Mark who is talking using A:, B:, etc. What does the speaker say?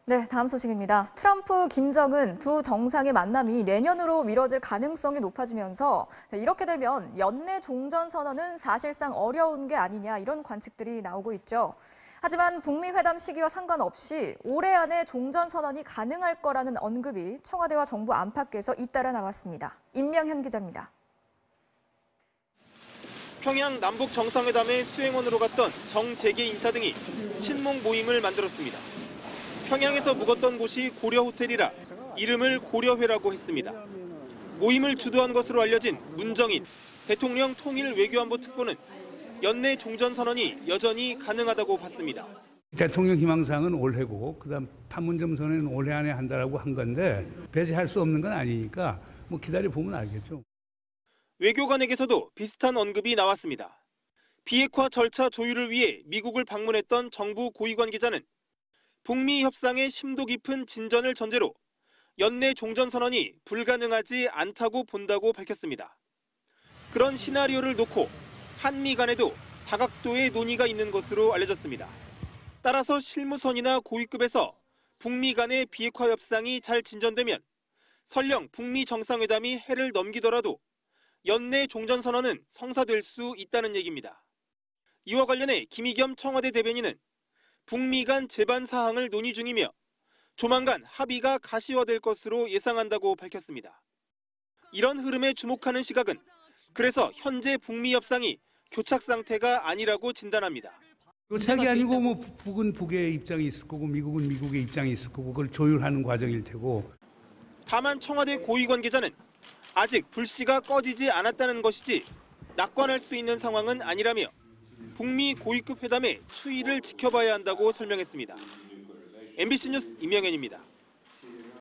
A: 네, 다음 소식입니다. 트럼프, 김정은 두 정상의 만남이 내년으로 미뤄질 가능성이 높아지면서 이렇게 되면 연내 종전선언은 사실상 어려운 게 아니냐 이런 관측들이 나오고 있죠. 하지만 북미 회담 시기와 상관없이 올해 안에 종전선언이 가능할 거라는 언급이 청와대와 정부 안팎에서 잇따라 나왔습니다. 임명현 기자입니다.
B: 평양 남북 정상회담의 수행원으로 갔던 정재계 인사 등이 친목 모임을 만들었습니다. 평양에서 묵었던 곳이 고려호텔이라 이름을 고려회라고 했습니다. 모임을 주도한 것으로 알려진 문정인 대통령 통일 외교안보 특보는 연내 종전선언이 여전히 가능하다고 봤습니다.
C: 대통령 희망사항은 올해고 그다음 판문점 선언은 올해 안에 한다라고 한 건데 배제할 수 없는 건 아니니까 뭐 기다려보면 알겠죠.
B: 외교관에게서도 비슷한 언급이 나왔습니다. 비핵화 절차 조율을 위해 미국을 방문했던 정부 고위관 기자는 북미 협상의 심도 깊은 진전을 전제로 연내 종전선언이 불가능하지 않다고 본다고 밝혔습니다. 그런 시나리오를 놓고 한미 간에도 다각도의 논의가 있는 것으로 알려졌습니다. 따라서 실무선이나 고위급에서 북미 간의 비핵화 협상이 잘 진전되면 설령 북미 정상회담이 해를 넘기더라도 연내 종전선언은 성사될 수 있다는 얘기입니다. 이와 관련해 김의겸 청와대 대변인은 북미 간 제반 사항을 논의 중이며 조만간 합의가 가시화될 것으로 예상한다고 밝혔습니다. 이런 흐름에 주목하는 시각은 그래서 현재 북미 협상이 교착 상태가 아니라고 진단합니다.
C: 교착이 아니고 뭐 북은 북의 입장이 있을 거고 미국은 미국의 입장이 있을 거고 그걸 조율하는 과정일 테고.
B: 다만 청와대 고위 관계자는 아직 불씨가 꺼지지 않았다는 것이지 낙관할 수 있는 상황은 아니라며 북미 고위급 회담의 추이를 지켜봐야 한다고 설명했습니다. MBC 뉴스 임영현입니다.